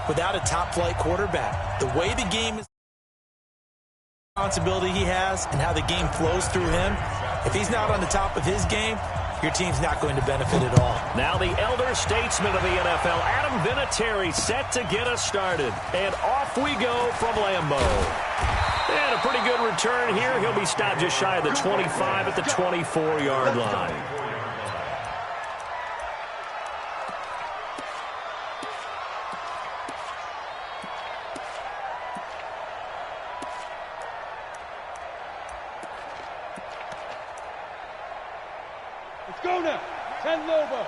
without a top-flight quarterback. The way the game is, responsibility he has, and how the game flows through him, if he's not on the top of his game, your team's not going to benefit at all. Now the elder statesman of the NFL, Adam Vinatieri, set to get us started. And off we go from Lambeau. And a pretty good return here. He'll be stopped just shy of the 25 at the 24-yard line. Let's go now. 10 Lobo.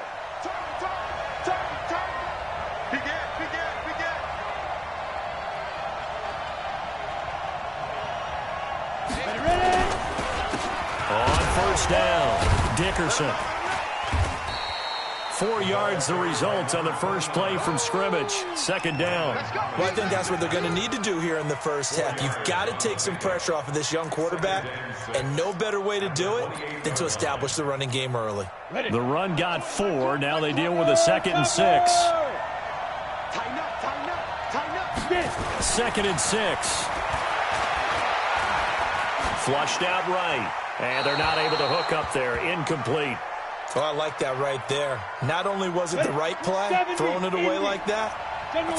On first down, Dickerson. 4 yards the result on the first play from scrimmage. Second down. Well, I think that's what they're going to need to do here in the first half. You've got to take some pressure off of this young quarterback, and no better way to do it than to establish the running game early. The run got 4. Now they deal with a 2nd and 6. Second and 6. Flushed out right. And they're not able to hook up there. Incomplete. Oh, I like that right there. Not only was it the right play, throwing it away like that,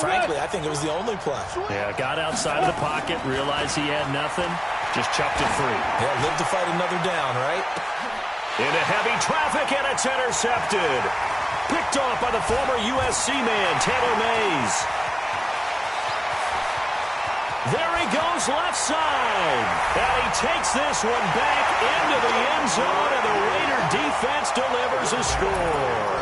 frankly, I think it was the only play. Yeah, got outside of the pocket, realized he had nothing, just chucked it free. Yeah, live to fight another down, right? Into heavy traffic, and it's intercepted. Picked off by the former USC man, Taylor Mays. There he goes left side. And he takes this one back into the end zone, and the Raider defense delivers a score.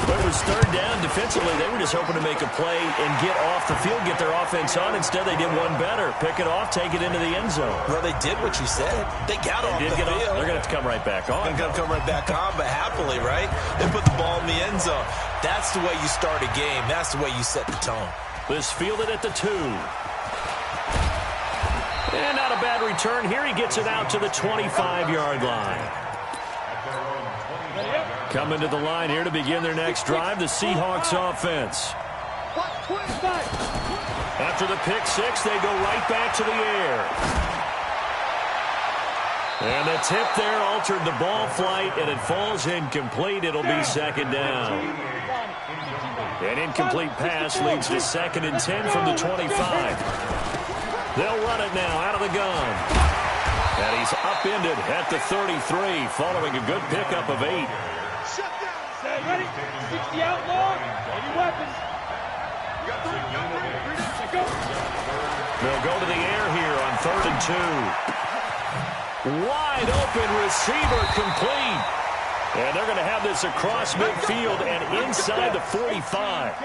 But it was third down defensively. They were just hoping to make a play and get off the field, get their offense on. Instead, they did one better. Pick it off, take it into the end zone. Well, they did what you said. They got off the field. They're going to have to come right back on. They're going to come right back on, but happily, right? They put the ball in the end zone. That's the way you start a game. That's the way you set the tone. This fielded at the 2. And not a bad return here. He gets it out to the 25-yard line. Coming to the line here to begin their next drive, the Seahawks offense. After the pick 6, they go right back to the air. And the tip there altered the ball flight, and it falls incomplete. It'll be second down. An incomplete pass leads to 2nd and 10 from the 25. They'll run it now out of the gun. And he's upended at the 33, following a good pickup of 8. Ready? 60 outlaw. Any weapons? They'll go to the air here on 3rd and 2. Wide open receiver complete. And they're going to have this across midfield and inside the 45.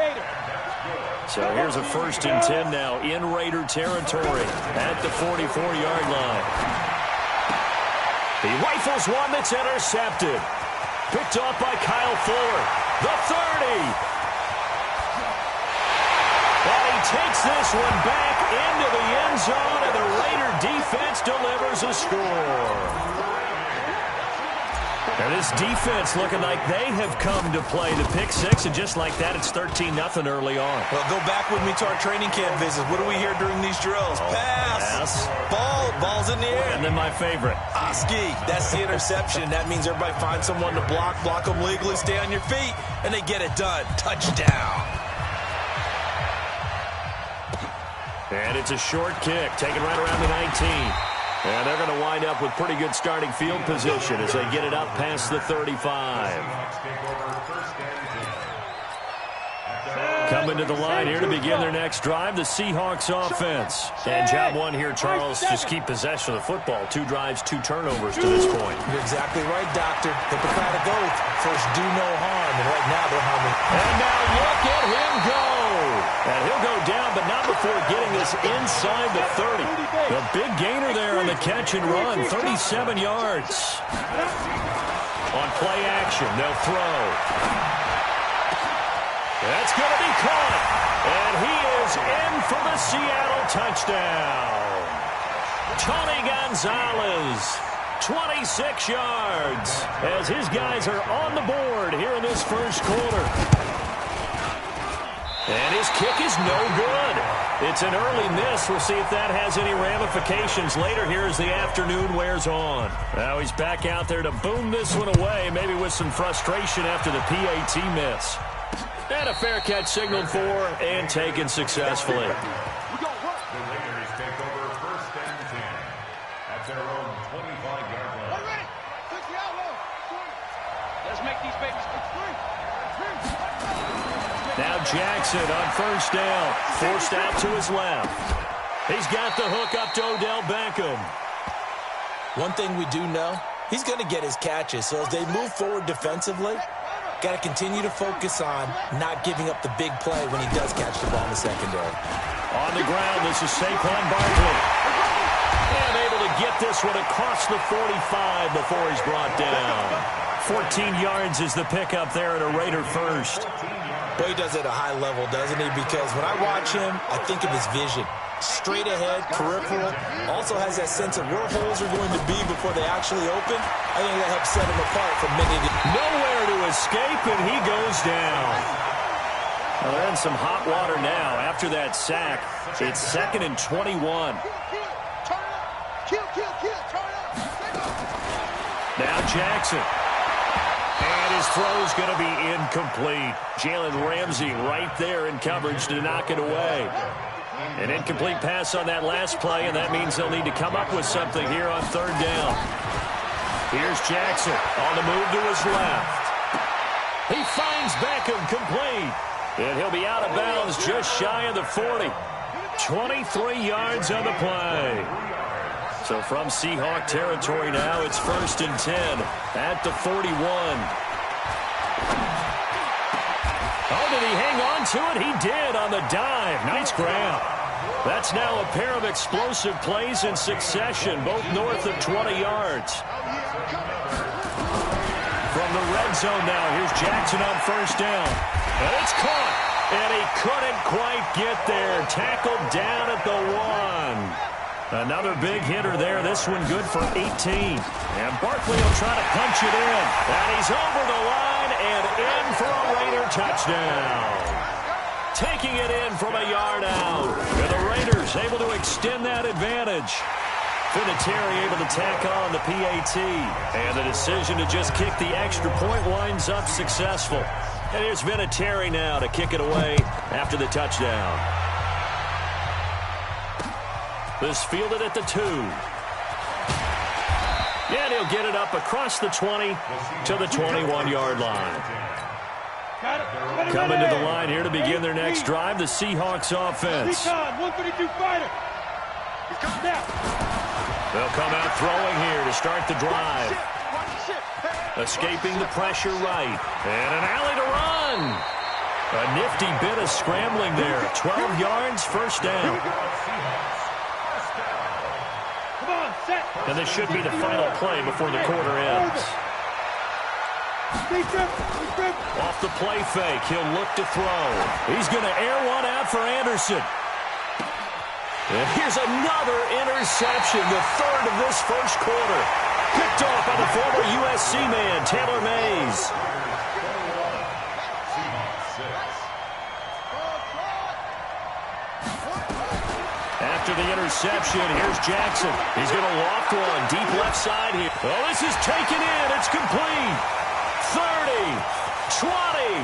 So here's a 1st and 10 now in Raider territory at the 44-yard line. He rifles one that's intercepted. Picked off by Kyle Fuller. The 30. And he takes this one back into the end zone, and the Raider defense delivers a score. And this defense looking like they have come to play the pick 6, and just like that, it's 13-0 early on. Well, go back with me to our training camp visits. What do we hear during these drills? Pass. Ball's in the air. And then my favorite. Oski. That's the interception. That means everybody finds someone to block them legally, stay on your feet, and they get it done. Touchdown. And it's a short kick, taken right around the 19. And they're going to wind up with pretty good starting field position as they get it up past the 35. Coming to the line here to begin their next drive, the Seahawks offense. And job one here, Charles, just keep possession of the football. 2 drives, 2 turnovers to this point. You're exactly right, Doctor. Hippocratic oath. First, do no harm. And right now, they're harming. And now look at him go. And he'll go down, but not before getting this inside the 30. The big gainer there on the catch and run, 37 yards. On play action, they'll throw. That's going to be caught. And he is in for the Seattle touchdown. Tony Gonzalez, 26 yards, as his guys are on the board here in this first quarter. His kick is no good. It's an early miss. We'll see if that has any ramifications later here as the afternoon wears on. Now he's back out there to boom this one away, maybe with some frustration after the PAT miss. And a fair catch signaled for and taken successfully. Now Jackson on first down, forced out to his left. He's got the hook up to Odell Beckham. One thing we do know, he's going to get his catches, so as they move forward defensively, got to continue to focus on not giving up the big play when he does catch the ball in the secondary. On the ground, this is Saquon Barkley. And able to get this one across the 45 before he's brought down. 14 yards is the pickup there at a Raider first. Boy, he does it at a high level, doesn't he? Because when I watch him, I think of his vision. Straight ahead, peripheral. Also has that sense of where holes are going to be before they actually open. I think that helps set him apart from many. Nowhere to escape, and he goes down. Well, they're in some hot water now. After that sack, it's 2nd and 21. Now Jackson. And his throw's going to be incomplete. Jalen Ramsey right there in coverage to knock it away. An incomplete pass on that last play, and that means they'll need to come up with something here on 3rd down. Here's Jackson on the move to his left. He finds Beckham complete. And he'll be out of bounds just shy of the 40. 23 yards on the play. So from Seahawk territory now, it's 1st and 10 at the 41. Oh, did he hang on to it? He did on the dive. Nice grab. That's now a pair of explosive plays in succession, both north of 20 yards. From the red zone now, here's Jackson on 1st down. And it's caught. And he couldn't quite get there. Tackled down at the 1. Another big hitter there. This one good for 18. And Barkley will try to punch it in. And he's over the line and in for a Raider touchdown. Taking it in from a yard out. And the Raiders able to extend that advantage. Vinatieri able to tack on the PAT. And the decision to just kick the extra point winds up successful. And here's Vinatieri now to kick it away after the touchdown. This fielded at the 2. And he'll get it up across the 20 to the 21-yard line. Coming to the line here to begin their next drive, the Seahawks offense. They'll come out throwing here to start the drive. Escaping the pressure right. And an alley to run. A nifty bit of scrambling there. 12 yards, 1st down. And this should be the final play before the quarter ends. Off the play fake, he'll look to throw. He's going to air one out for Anderson. And here's another interception, the 3rd of this 1st quarter. Picked off by the former USC man, Taylor Mays. After the interception, here's Jackson. He's going to loft one deep left side here. Oh, this is taken in. It's complete. 30, 20,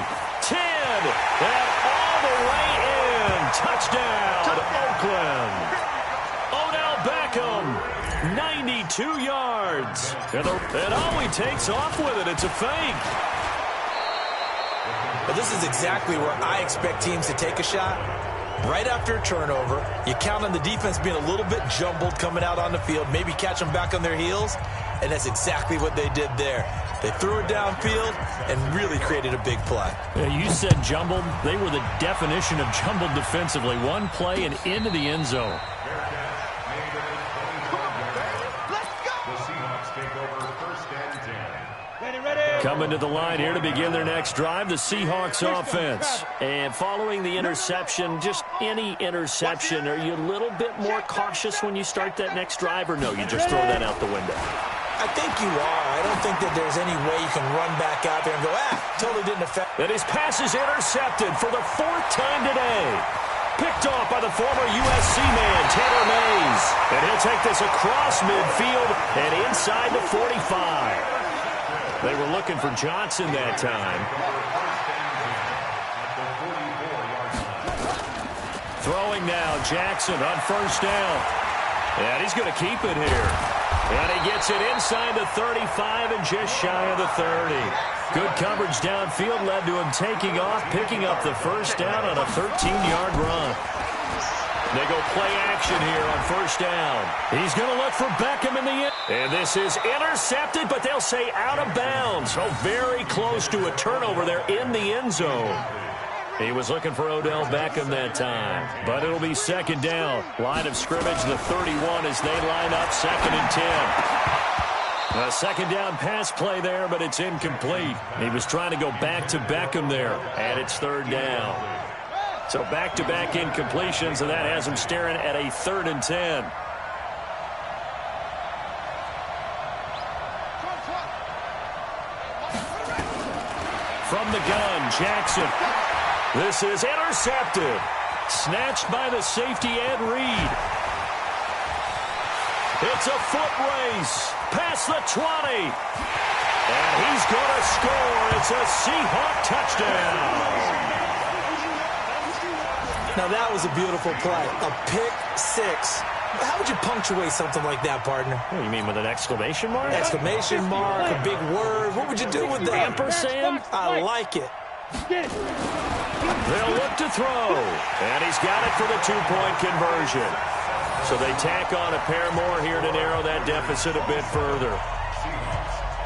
10, and all the way in. Touchdown, Oakland. Odell Beckham, 92 yards. And all he takes off with it, it's a fake. But this is exactly where I expect teams to take a shot. Right after a turnover, you count on the defense being a little bit jumbled coming out on the field, maybe catch them back on their heels, and that's exactly what they did there. They threw it downfield and really created a big play. You said jumbled. They were the definition of jumbled defensively. One play and into the end zone. Coming to the line here to begin their next drive, the Seahawks offense. And following the interception, just any interception, are you a little bit more cautious when you start that next drive, or no, you just throw that out the window? I think you are. I don't think that there's any way you can run back out there and go, totally didn't affect. And his pass is intercepted for the 4th time today. Picked off by the former USC man, Taylor Mays. And he'll take this across midfield and inside the 45. They were looking for Johnson that time. Throwing now, Jackson on 1st down. And he's going to keep it here. And he gets it inside the 35 and just shy of the 30. Good coverage downfield led to him taking off, picking up the 1st down on a 13-yard run. They go play action here on 1st down. He's going to look for Beckham in the end. And this is intercepted, but they'll say out of bounds. So very close to a turnover there in the end zone. He was looking for Odell Beckham that time. But it'll be 2nd down. Line of scrimmage, the 31 as they line up 2nd and 10. A 2nd down pass play there, but it's incomplete. He was trying to go back to Beckham there, and it's 3rd down. So back-to-back incompletions, and that has him staring at a 3rd and 10. From the gun, Jackson. This is intercepted. Snatched by the safety, Ed Reed. It's a foot race. Past the 20. And he's going to score. It's a Seahawk touchdown. Now, that was a beautiful play. A pick 6. How would you punctuate something like that, partner? What, you mean with an exclamation mark? Exclamation mark, a big word. What would you do with that? Ampersand? I like it. They'll look to throw. And he's got it for the 2-point conversion. So they tack on a pair more here to narrow that deficit a bit further.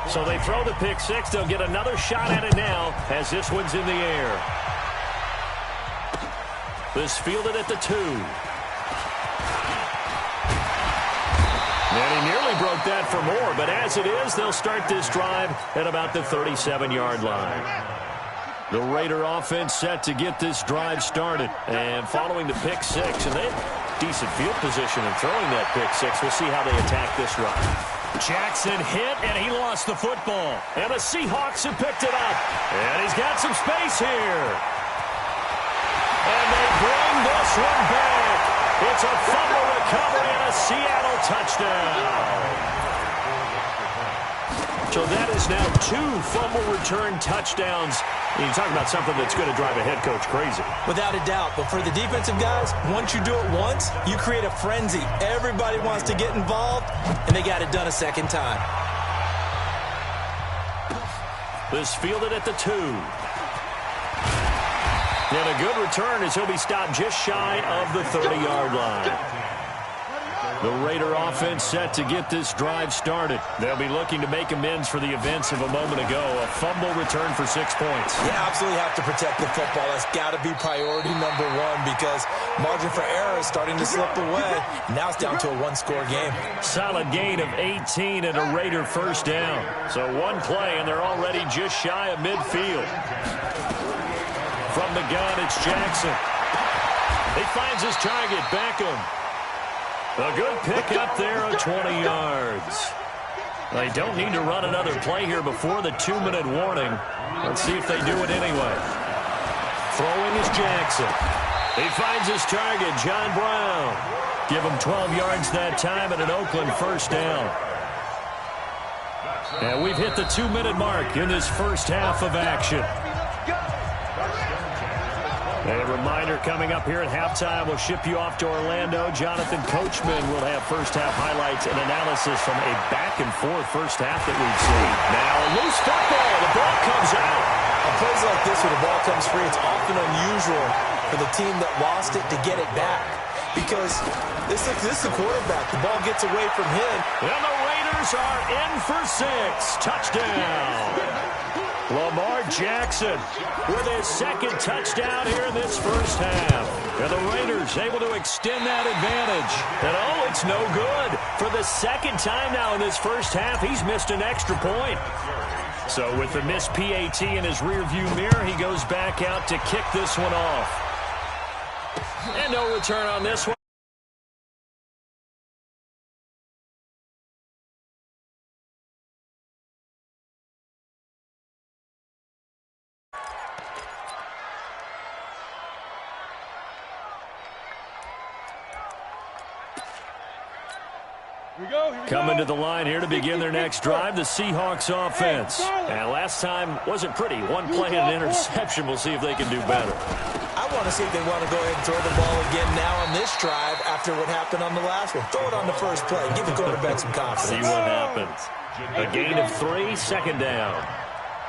So they throw the pick 6. They'll get another shot at it now as this one's in the air. This fielded at the 2. And he nearly broke that for more, but as it is, they'll start this drive at about the 37-yard line. The Raider offense set to get this drive started. And following the pick 6, and they have decent field position in throwing that pick 6. We'll see how they attack this run. Jackson hit, and he lost the football. And the Seahawks have picked it up. And he's got some space here. And they bring this one back. It's a fumble recovery and a Seattle touchdown. So that is now 2 fumble return touchdowns. You talk about something that's going to drive a head coach crazy. Without a doubt. But for the defensive guys, once you do it once, you create a frenzy. Everybody wants to get involved, and they got it done a 2nd time. This fielded at the 2. And a good return as he'll be stopped just shy of the 30-yard line. The Raider offense set to get this drive started. They'll be looking to make amends for the events of a moment ago. A fumble return for 6 points. You absolutely have to protect the football. That's got to be priority number 1 because margin for error is starting to slip away. Now it's down to a 1-score game. Solid gain of 18 and a Raider 1st down. So 1 play, and they're already just shy of midfield. From the gun, it's Jackson. He finds his target, Beckham. A good pick up there of 20 yards. They don't need to run another play here before the 2-minute warning. Let's see if they do it anyway. Throwing is Jackson. He finds his target, John Brown. Give him 12 yards that time and an Oakland 1st down. And we've hit the 2-minute mark in this first half of action. A reminder coming up here at halftime, we'll ship you off to Orlando. Jonathan Coachman will have first-half highlights and analysis from a back-and-forth first half that we've seen. Now, a loose football. The ball comes out. On plays like this where the ball comes free, it's often unusual for the team that lost it to get it back. Because this is the quarterback. The ball gets away from him. And the Raiders are in for 6. Touchdown. Lamar Jackson with his 2nd touchdown here in this first half. And the Raiders able to extend that advantage. And oh, it's no good. For the 2nd time now in this first half, he's missed an extra point. So with the missed PAT in his rearview mirror, he goes back out to kick this one off. And no return on this one. Coming to the line here to begin their next drive, the Seahawks offense. And last time wasn't pretty. One play and an interception. We'll see if they can do better. I want to see if they want to go ahead and throw the ball again now on this drive after what happened on the last one. Throw it on the first play. Give the quarterback some confidence. See what happens. A gain of 3, second down.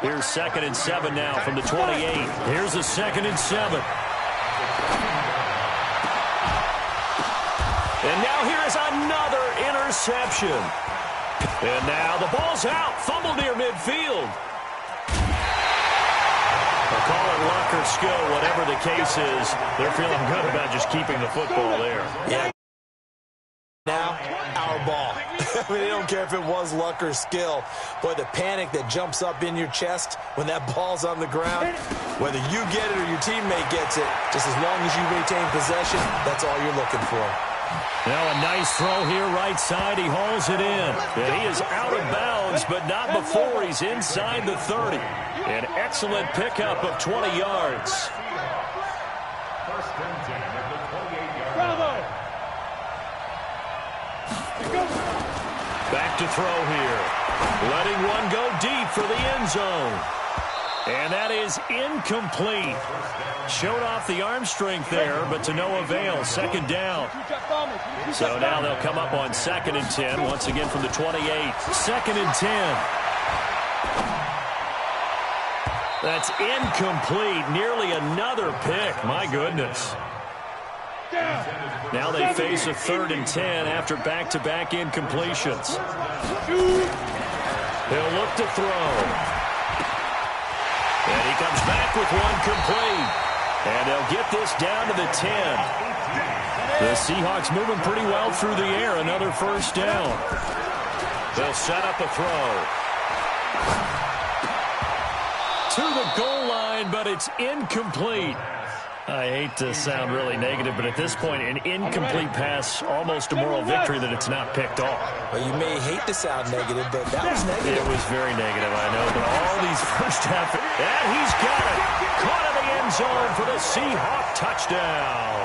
Here's 2nd and 7 now from the 28. Here's a 2nd and 7. And now here is another interception. And now the ball's out. Fumble near midfield. They'll call it luck or skill, whatever the case is. They're feeling good about just keeping the football there. Yeah. Now, our ball. I mean, they don't care if it was luck or skill. Boy, the panic that jumps up in your chest when that ball's on the ground, whether you get it or your teammate gets it, just as long as you retain possession, that's all you're looking for. Now a nice throw here, right side. He hauls it in. And he is out of bounds, but not before he's inside the 30. An excellent pickup of 20 yards. Back to throw here. Letting one go deep for the end zone. And that is incomplete. Showed off the arm strength there, but to no avail. 2nd down. So now they'll come up on 2nd and 10, once again from the 28. 2nd and 10. That's incomplete. Nearly another pick. My goodness. Now they face a 3rd and 10 after back-to-back incompletions. He'll look to throw. And he comes back with one complete. And they'll get this down to the 10. The Seahawks moving pretty well through the air. Another first down. They'll set up a throw. To the goal line, but it's incomplete. I hate to sound really negative, but at this point, an incomplete pass, almost a moral victory that it's not picked off. Well, you may hate to sound negative, but that was negative. It was very negative, I know, but all these first half... And he's got it! Caught in the end zone for the Seahawk touchdown.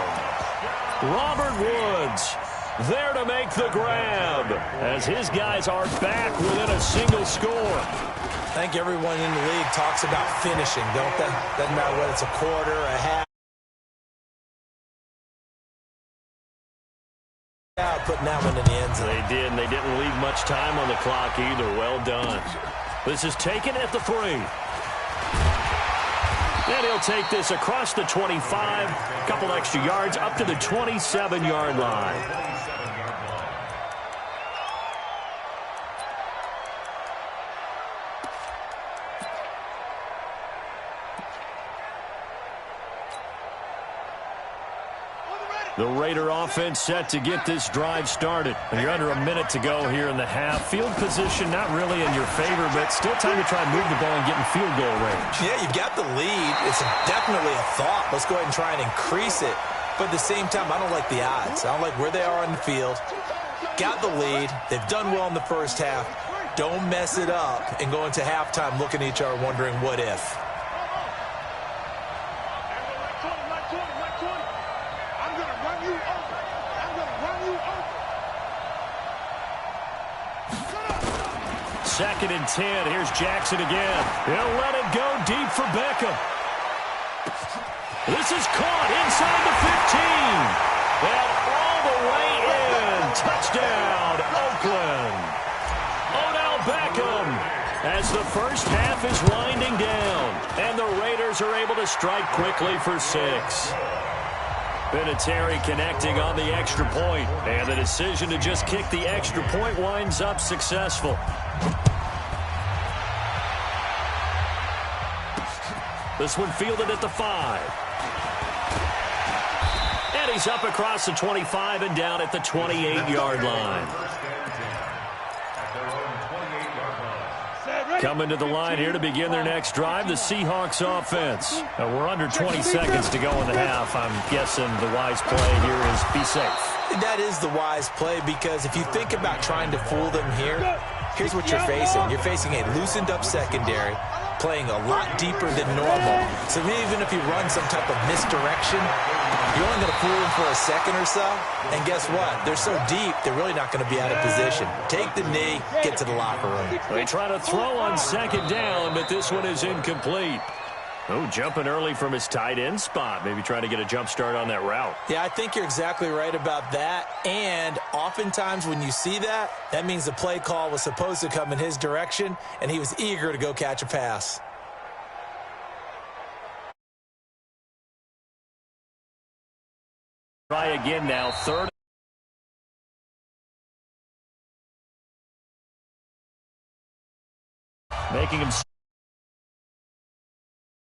Robert Woods there to make the grab as his guys are back within a single score. I think everyone in the league talks about finishing, don't they? Doesn't matter whether it's a quarter, a half. Putting that one in the end zone. They did, and they didn't leave much time on the clock either. Well done. This is taken at the 3. And he'll take this across the 25, a couple extra yards, up to the 27-yard line. The Raider offense set to get this drive started. And you're under a minute to go here in the half. Field position not really in your favor, but still time to try and move the ball and get in field goal range. Yeah, you've got the lead. It's definitely a thought. Let's go ahead and try and increase it. But at the same time, I don't like the odds. I don't like where they are on the field. Got the lead. They've done well in the first half. Don't mess it up and go into halftime looking at each other wondering what if. Second and 10. Here's Jackson again. He'll let it go deep for Beckham. This is caught inside the 15. And all the way in. Touchdown, Oakland. Odell Beckham as the first half is winding down. And the Raiders are able to strike quickly for 6. Vinatieri connecting on the extra point. And the decision to just kick the extra point winds up successful. This one fielded at the 5. And he's up across the 25 and down at the 28-yard line. Coming to the line here to begin their next drive, the Seahawks offense. We're under 20 seconds to go in the half. I'm guessing the wise play here is be safe. That is the wise play because if you think about trying to fool them here, here's what you're facing. You're facing a loosened up secondary. playing a lot deeper than normal. So even if you run some type of misdirection, you're only going to fool them for a second or so. And guess what? They're so deep, they're really not going to be out of position. Take the knee, get to the locker room. They try to throw on second down, but this one is incomplete. Oh, jumping early from his tight end spot. Maybe trying to get a jump start on that route. Yeah, I think you're exactly right about that. And oftentimes when you see that, that means the play call was supposed to come in his direction, and he was eager to go catch a pass. Try again now, third. Making him